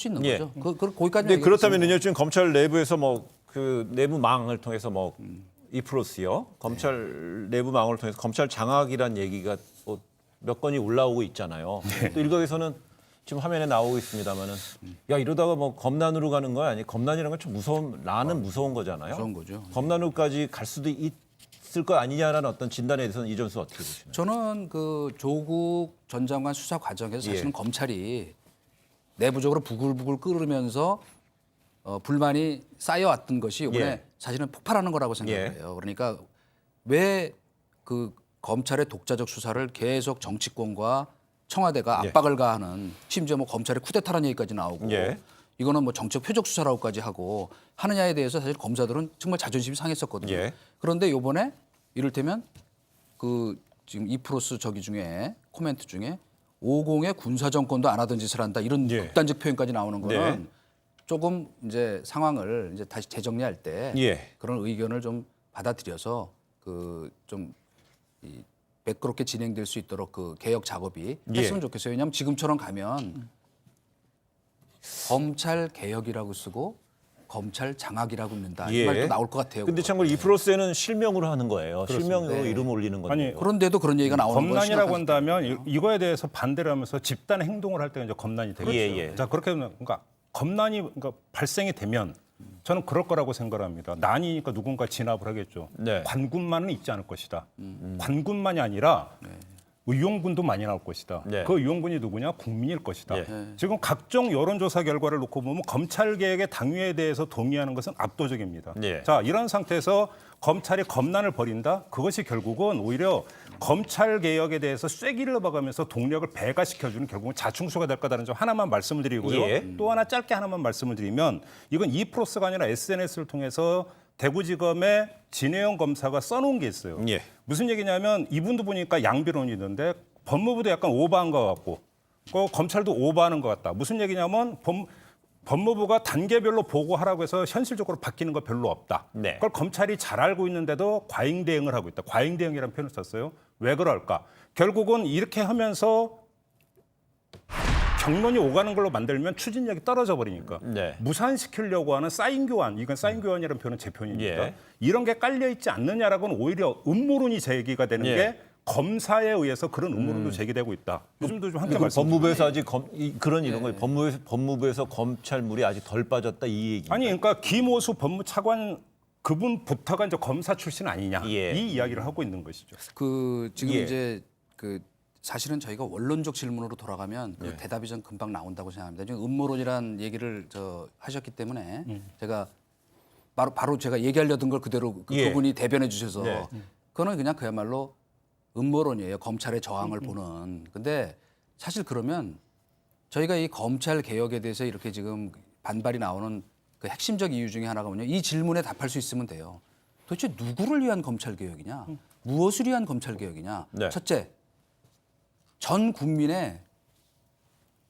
수 있는 예. 거죠. 거기까지. 근데 그렇다면요, 지금 검찰 내부에서 뭐 그 내부망을 통해서 뭐 이프로스요, 검찰 내부망을 통해서 검찰 장악이란 얘기가 뭐 몇 건이 올라오고 있잖아요. 또 일각에서는 지금 화면에 나오고 있습니다만은 야 이러다가 뭐 검난으로 가는 거 아니? 검난이라는 건 좀 무서운 나는 무서운 거잖아요. 무서운 거죠. 검난으로까지 갈 수도 있을 거 아니냐라는 어떤 진단에 대해서는 이전수 어떻게 보시나요? 저는 그 조국 전 장관 수사 과정에서 사실은 예. 검찰이 내부적으로 부글부글 끓으면서 불만이 쌓여왔던 것이 이번에 예. 사실은 폭발하는 거라고 생각해요. 그러니까 왜 그 검찰의 독자적 수사를 계속 정치권과 청와대가 압박을 가하는, 심지어 뭐 검찰의 쿠데타라는 얘기까지 나오고 예. 이거는 뭐 정책 표적 수사라고까지 하고 하느냐에 대해서 사실 검사들은 정말 자존심이 상했었거든요. 예. 그런데 이번에 이를테면 그 지금 이프로스 저기 중에 코멘트 중에 50의 군사 정권도 안 하던 짓을 한다 이런 예. 극단적 표현까지 나오는 거는 네. 조금 이제 상황을 이제 다시 재정리할 때 예. 그런 의견을 좀 받아들여서 좀 매끄럽게 진행될 수 있도록 그 개혁 작업이 했으면 예. 좋겠어요. 왜냐하면 지금처럼 가면 검찰 개혁이라고 쓰고 검찰 장악이라고 읽는다. 이 말도 나올 것 같아요. 근데 그거. 참고로 이프로스에는 실명으로 하는 거예요. 실명으로 네. 이름 올리는 건데. 아니, 그런데도 그런 얘기가 나오는 거예요. 검난이라고 한다면 이거에 대해서 반대를 하면서 집단 행동을 할 때가 이제 검난이 되겠죠. 예, 예. 자, 그렇게 하면 그러니까 검난이 그러니까 발생이 되면 저는 그럴 거라고 생각합니다. 난이니까 누군가 진압을 하겠죠. 네. 관군만은 있지 않을 것이다. 관군만이 아니라 의용군도 많이 나올 것이다. 네. 그 의용군이 누구냐? 국민일 것이다. 예. 지금 각종 여론조사 결과를 놓고 보면 검찰 개혁의 당위에 대해서 동의하는 것은 압도적입니다. 예. 자, 이런 상태에서 검찰이 검난을 벌인다? 그것이 결국은 오히려 검찰 개혁에 대해서 쐐기를 넣어가면서 동력을 배가시켜주는 결국은 자충수가 될 거다라는 점 하나만 말씀을 드리고요. 예. 또 하나 짧게 하나만 말씀을 드리면 이건 이프로스가 아니라 SNS를 통해서 대구지검의 진해영 검사가 써놓은 게 있어요. 예. 무슨 얘기냐면 이분도 보니까 양비론이던데 법무부도 약간 오버한 것 같고 검찰도 오버하는 것 같다. 무슨 얘기냐면 법무부가 단계별로 보고하라고 해서 현실적으로 바뀌는 거 별로 없다. 네. 그걸 검찰이 잘 알고 있는데도 과잉 대응을 하고 있다. 과잉 대응이라는 표현을 썼어요. 왜 그럴까? 결국은 이렇게 하면서 경론이 오가는 걸로 만들면 추진력이 떨어져 버리니까 네. 무산시키려고 하는 사인 교환, 이건 사인 교환이라는 표현은 제 표현입니다. 예. 이런 게 깔려 있지 않느냐라고는 오히려 음모론이 제기가 되는 예. 게 검사에 의해서 그런 음모론도 제기되고 있다. 요즘도 좀 함께 그럼 말씀. 법무부에서 아직 그런 이런 거 법무부에서 검찰물이 아직 덜 빠졌다 이 얘기. 아니 그러니까 김오수 법무차관 그분부터가 이제 검사 출신 아니냐 예. 이 이야기를 하고 있는 것이죠. 그 지금 예. 이제 그 사실은 저희가 원론적 질문으로 돌아가면 그 대답이 전 금방 나온다고 생각합니다. 지금 음모론이라는 얘기를 하셨기 때문에 제가 바로 제가 얘기하려던 걸 그대로 예. 그분이 대변해 주셔서 네. 그거는 그냥 그야말로 음모론이에요. 검찰의 저항을 보는. 근데 사실 그러면 저희가 이 검찰 개혁에 대해서 이렇게 지금 반발이 나오는 그 핵심적 이유 중에 하나가 뭐냐? 이 질문에 답할 수 있으면 돼요. 도대체 누구를 위한 검찰 개혁이냐? 무엇을 위한 검찰 개혁이냐? 네. 첫째, 전 국민의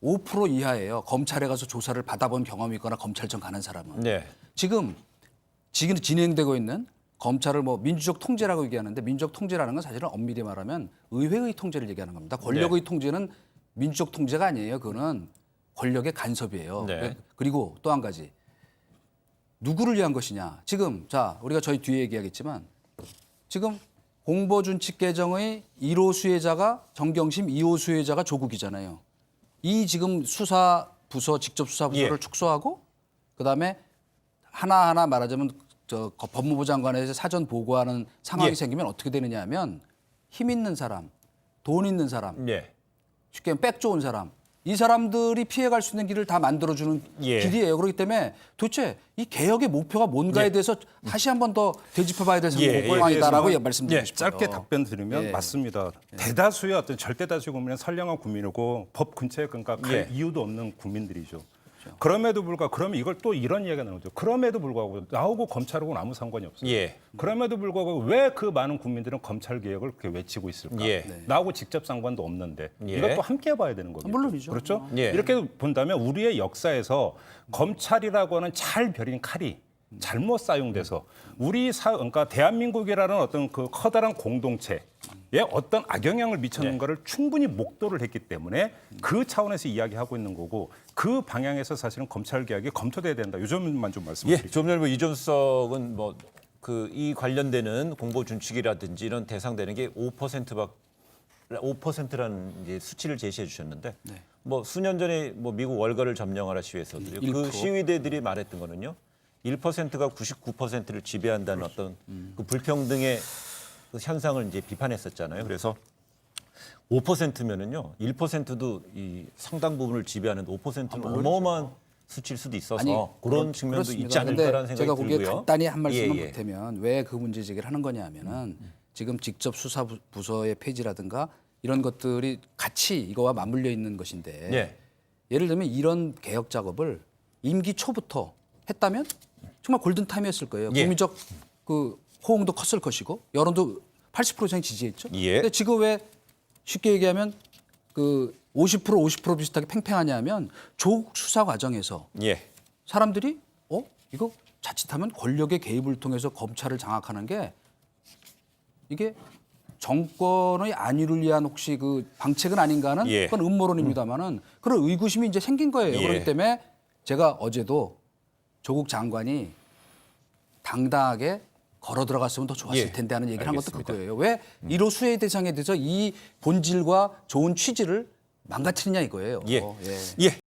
5% 이하예요. 검찰에 가서 조사를 받아본 경험이 있거나 검찰청 가는 사람은. 네. 지금 진행되고 있는 검찰을 뭐 민주적 통제라고 얘기하는데 민주적 통제라는 건 사실은 엄밀히 말하면 의회의 통제를 얘기하는 겁니다. 권력의 통제는 민주적 통제가 아니에요. 그거는 권력의 간섭이에요. 네. 그리고 또 한 가지. 누구를 위한 것이냐. 지금 자 우리가 저희 뒤에 얘기하겠지만 지금 공보준칙 개정의 1호 수혜자가 정경심, 2호 수혜자가 조국이잖아요. 이 지금 수사 부서 직접 수사 부서를 예. 축소하고 그다음에 하나하나 말하자면 법무부 장관에서 사전 보고하는 상황이 예. 생기면 어떻게 되느냐 하면 힘 있는 사람, 돈 있는 사람, 예. 쉽게 하면 백 좋은 사람 이 사람들이 피해갈 수 있는 길을 다 만들어주는 예. 길이에요. 그렇기 때문에 도대체 이 개혁의 목표가 뭔가에 대해서 다시 한 번 더 되짚어봐야 될 예. 상황이다라고 예. 말씀드리고 싶어요. 짧게 답변 드리면 예. 맞습니다. 대다수의 어떤 절대다수 국민은 선량한 국민이고 법 근처에 그러니까 갈 예. 이유도 없는 국민들이죠. 그럼에도 불구하고 그러면 이걸 또 이런 이야기가 나오죠. 그럼에도 불구하고 나오고 검찰하고는 아무 상관이 없어요. 예. 그럼에도 불구하고 왜 그 많은 국민들은 검찰 개혁을 그렇게 외치고 있을까? 예. 나하고 직접 상관도 없는데 예. 이것도 함께 봐야 되는 겁니다. 물론이죠. 그렇죠? 예. 이렇게 본다면 우리의 역사에서 검찰이라고 하는 잘 벼린 칼이 잘못 사용돼서 그러니까 대한민국이라는 어떤 그 커다란 공동체에 어떤 악영향을 미쳤는 거를 충분히 목도를 했기 때문에 그 차원에서 이야기하고 있는 거고 그 방향에서 사실은 검찰 개혁이 검토돼야 된다. 이 점만 좀 말씀드릴게요. 좀 전에 뭐 이준석은 뭐 그 이 관련되는 공보 준칙이라든지 이런 대상되는 게 5%라는 이제 수치를 제시해 주셨는데 뭐 수년 전에 뭐 미국 월가를 점령하라 시위에서도 그 1%. 시위대들이 말했던 거는요. 1%가 99%를 지배한다는 어떤 그 불평등의 그 현상을 이제 비판했었잖아요. 그래서 5%면은요. 1%도 이 상당 부분을 지배하는 5%는 어마어마한 수치일 수도 있어서 그런 측면도 그렇습니다. 있지 않을까라는 근데 생각이 제가 거기에 들고요. 간단히 한 말씀만 예. 보태면 왜 그 문제 제기를 하는 거냐 하면은 지금 직접 수사 부서의 폐지라든가 이런 것들이 같이 이거와 맞물려 있는 것인데 예. 예를 들면 이런 개혁 작업을 임기 초부터 했다면 정말 골든 타임이었을 거예요. 예. 국민적 그 호응도 컸을 것이고 여론도 80% 이상 지지했죠. 예. 근데 지금 왜 쉽게 얘기하면 그 50% 비슷하게 팽팽하냐면 조국 수사 과정에서 예. 사람들이 이거 자칫하면 권력의 개입을 통해서 검찰을 장악하는 게 이게 정권의 안위를 위한 혹시 그 방책은 아닌가 하는 예. 그건 음모론입니다만은 그런 의구심이 이제 생긴 거예요. 예. 그렇기 때문에 제가 어제도 조국 장관이 당당하게 걸어 들어갔으면 더 좋았을 예. 텐데 하는 얘기를 한 것도 알겠습니다. 그거예요. 왜 1호 수혜 대상에 대해서 이 본질과 좋은 취지를 망가뜨리냐 이거예요. 예. 예. 예.